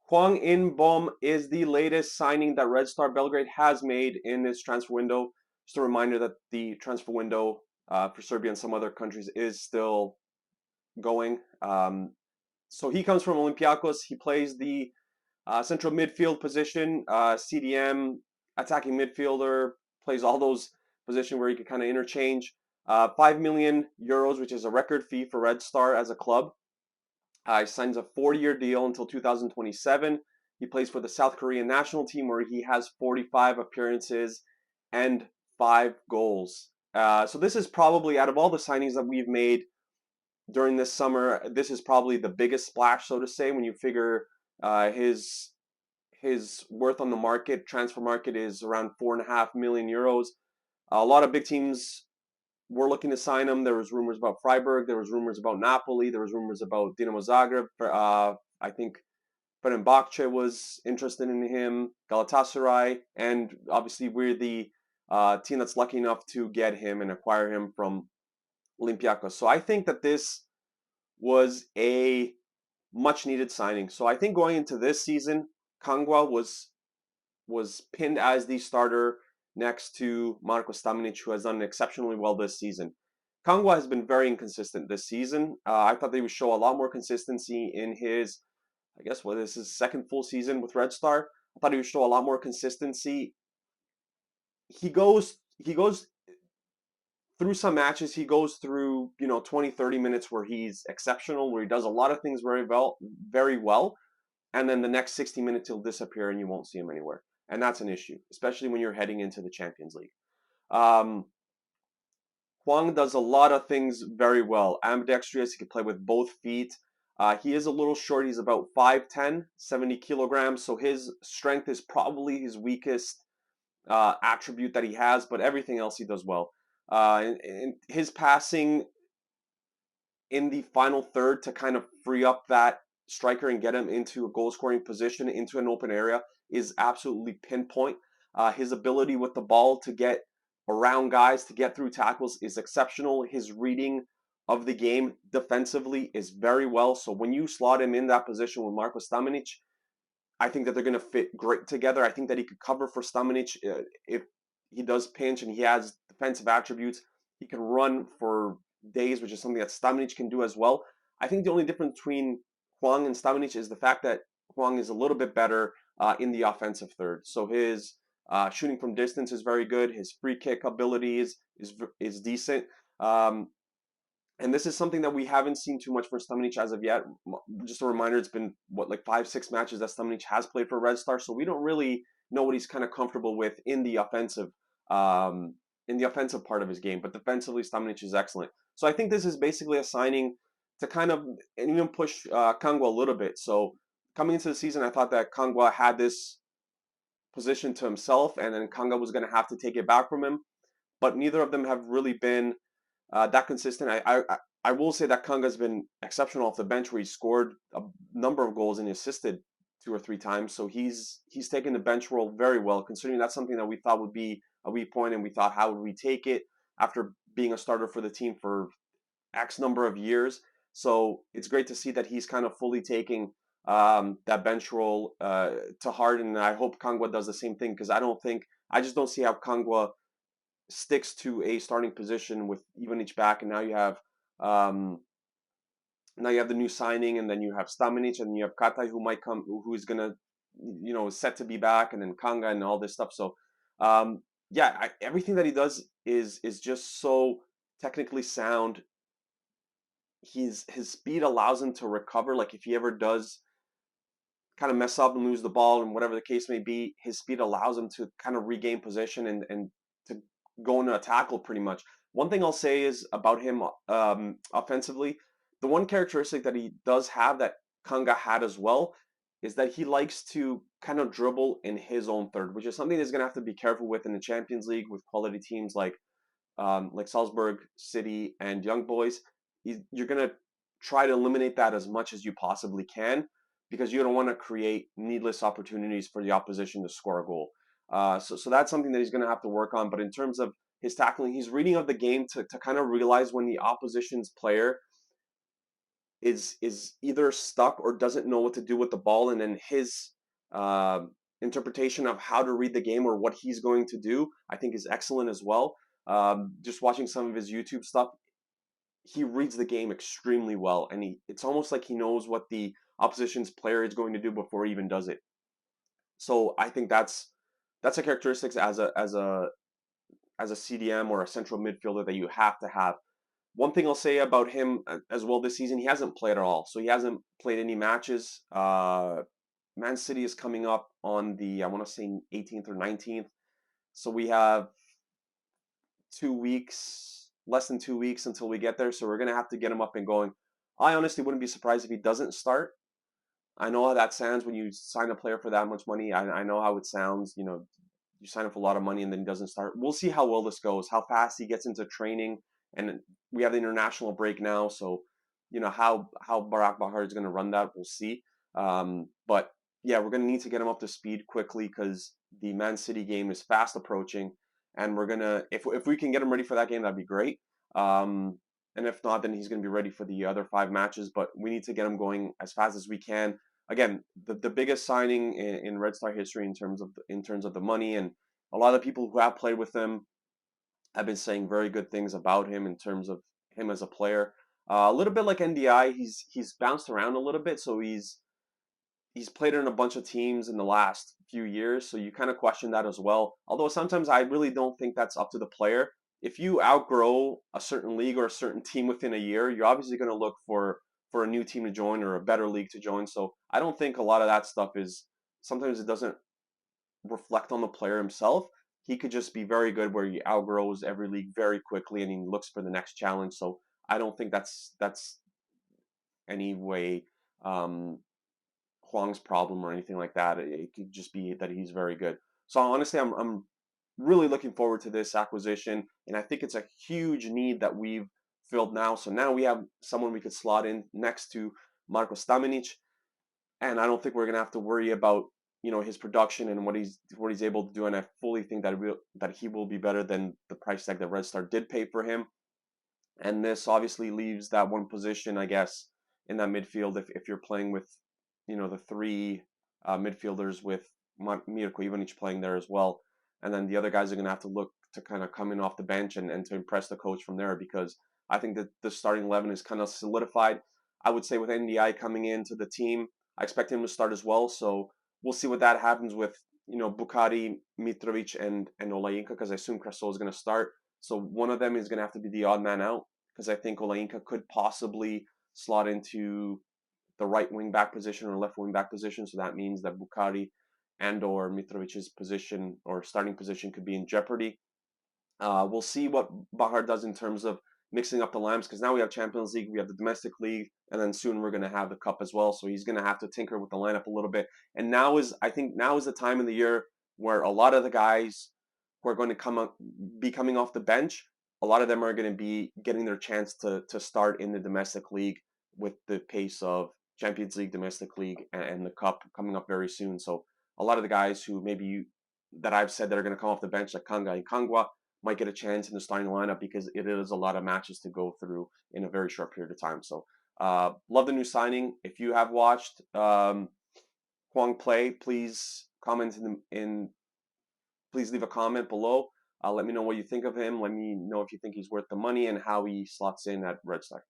Hwang In-Beom is the latest signing that Red Star Belgrade has made in this transfer window. Just a reminder that the transfer window for Serbia and some other countries is still going. So he comes from Olympiacos. He plays the central midfield position, CDM, attacking midfielder, plays all those positions where he can kind of interchange. 5 million euros, which is a record fee for Red Star as a club. He signs a 4-year deal until 2027. He plays for the South Korean national team where he has 45 appearances and 5 goals. So this is probably, out of all the signings that we've made during this summer, this is probably the biggest splash, so to say, when you figure his worth on the market, transfer market, is around 4.5 million euros. A lot of big teams were looking to sign him. There was rumors about Freiburg. There was rumors about Napoli. There was rumors about Dinamo Zagreb. I think Fenerbahce was interested in him, Galatasaray, and obviously we're the team that's lucky enough to get him and acquire him from Olympiacos. So I think that this was a much needed signing. So I think going into this season, Kangwa was pinned as the starter next to Marko Stamenic, who has done exceptionally well this season. Kangwa has been very inconsistent this season. I thought they would show a lot more consistency in his, I guess, what is his second full season with Red Star. I thought he would show a lot more consistency. He goes through some matches. He goes through 20, 30 minutes where he's exceptional, where he does a lot of things very well, and then the next 60 minutes he'll disappear and you won't see him anywhere. And that's an issue, especially when you're heading into the Champions League. Um, Hwang does a lot of things very well. Ambidextrous, he can play with both feet. He is a little short. He's about 5'10", 70 kilograms. So his strength is probably his weakest attribute that he has, but everything else he does well. And his passing in the final third to kind of free up that striker and get him into a goal scoring position, into an open area, is absolutely pinpoint. His ability with the ball to get around guys, to get through tackles, is exceptional. His reading of the game defensively is very well. So when you slot him in that position with Marko Stamenic, I think that they're going to fit great together. I think that he could cover for Stamenic if he does pinch and he has defensive attributes. He can run for days, which is something that Stamenic can do as well. I think the only difference between Hwang and Stamenic is the fact that Hwang is a little bit better in the offensive third. So his shooting from distance is very good. His free kick ability is decent. And this is something that we haven't seen too much for Stamenic as of yet. Just a reminder, it's been like 5-6 matches that Stamenic has played for Red Star, so we don't really know what he's kind of comfortable with in the offensive part of his game. But defensively, Stamenic is excellent. So I think this is basically a signing to kind of and even push Kangwa a little bit. So coming into the season, I thought that Kangwa had this position to himself, and then Kangwa was going to have to take it back from him. But neither of them have really been that consistent. I will say that Kanga has been exceptional off the bench, where he scored a number of goals and he assisted 2 or 3 times. So he's taken the bench role very well, considering that's something that we thought would be a weak point, and we thought, how would we take it after being a starter for the team for X number of years. So it's great to see that he's kind of fully taking that bench role to heart, and I hope Kangwa does the same thing, because I just don't see how Kangwa sticks to a starting position with Ivanic back, and um, now you have the new signing, and then you have Stamenic, and you have Katai, who might come, who is gonna, set to be back, and then Kanga and all this stuff. So, yeah, everything that he does is just so technically sound. His speed allows him to recover. Like if he ever does kind of mess up and lose the ball, and whatever the case may be, his speed allows him to kind of regain position and to go into a tackle pretty much. One thing I'll say is about him offensively, the one characteristic that he does have that Kanga had as well is that he likes to kind of dribble in his own third, which is something he's going to have to be careful with in the Champions League with quality teams like Salzburg, City, and Young Boys. You're going to try to eliminate that as much as you possibly can, because you don't want to create needless opportunities for the opposition to score a goal. So that's something that he's going to have to work on. But in terms of his tackling, his reading of the game to kind of realize when the opposition's player is either stuck or doesn't know what to do with the ball, and then his uh, interpretation of how to read the game or what he's going to do, I think, is excellent as well. Just watching some of his YouTube stuff, he reads the game extremely well, and it's almost like he knows what the opposition's player is going to do before he even does it. So I think that's a characteristics as a CDM or a central midfielder that you have to have. One thing I'll say about him as well this season, he hasn't played at all. So he hasn't played any matches. Man City is coming up on the, I want to say 18th or 19th. So we have 2 weeks, less than 2 weeks until we get there. So we're going to have to get him up and going. I honestly wouldn't be surprised if he doesn't start. I know how that sounds when you sign a player for that much money. I know how it sounds. You sign up for a lot of money and then he doesn't start. We'll see how well this goes, how fast he gets into training, and we have the international break now, so how Barack Bahar is going to run that, we'll see. But yeah, we're going to need to get him up to speed quickly because the Man City game is fast approaching, and we're gonna if we can get him ready for that game, that'd be great. And if not, then he's going to be ready for the other 5 matches. But we need to get him going as fast as we can. Again, the biggest signing in Red Star history in terms of the money, and a lot of the people who have played with him have been saying very good things about him in terms of him as a player. A little bit like NDI, he's bounced around a little bit, so he's played in a bunch of teams in the last few years, so you kind of question that as well. Although sometimes I really don't think that's up to the player. If you outgrow a certain league or a certain team within a year, you're obviously going to look for a new team to join or a better league to join. So I don't think a lot of that stuff is, sometimes it doesn't reflect on the player himself. He could just be very good where he outgrows every league very quickly and he looks for the next challenge. So I don't think that's any way um, Hwang's problem or anything like that. It could just be that he's very good. So honestly, I'm really looking forward to this acquisition, and I think it's a huge need that we've filled now. So now we have someone we could slot in next to Marko Stamenic, and I don't think we're gonna have to worry about his production and what he's able to do. And I fully think that he will be better than the price tag that Red Star did pay for him. And this obviously leaves that one position, I guess, in that midfield if you're playing with, the three midfielders with Mirko Ivanic playing there as well. And then the other guys are going to have to look to kind of come in off the bench and to impress the coach from there, because I think that the starting 11 is kind of solidified. I would say with NDI coming into the team, I expect him to start as well. So we'll see what that happens with, Bukari, Mitrovic, and Olajinka, because I assume Cresol is going to start. So one of them is going to have to be the odd man out, because I think Olajinka could possibly slot into the right wing back position or left wing back position. So that means that Bukari and or Mitrovic's position or starting position could be in jeopardy. We'll see what Bahar does in terms of mixing up the lamps, because now we have Champions League, we have the domestic league, and then soon we're going to have the cup as well. So he's going to have to tinker with the lineup a little bit. And I think now is the time in the year where a lot of the guys who are going to be coming off the bench, a lot of them are going to be getting their chance to start in the domestic league with the pace of Champions League, domestic league, and the cup coming up very soon. So a lot of the guys who that I've said that are going to come off the bench, like Kanga and Kangwa, might get a chance in the starting lineup, because it is a lot of matches to go through in a very short period of time. So love the new signing. If you have watched Hwang play, please comment please leave a comment below. Let me know what you think of him. Let me know if you think he's worth the money and how he slots in at Red Star.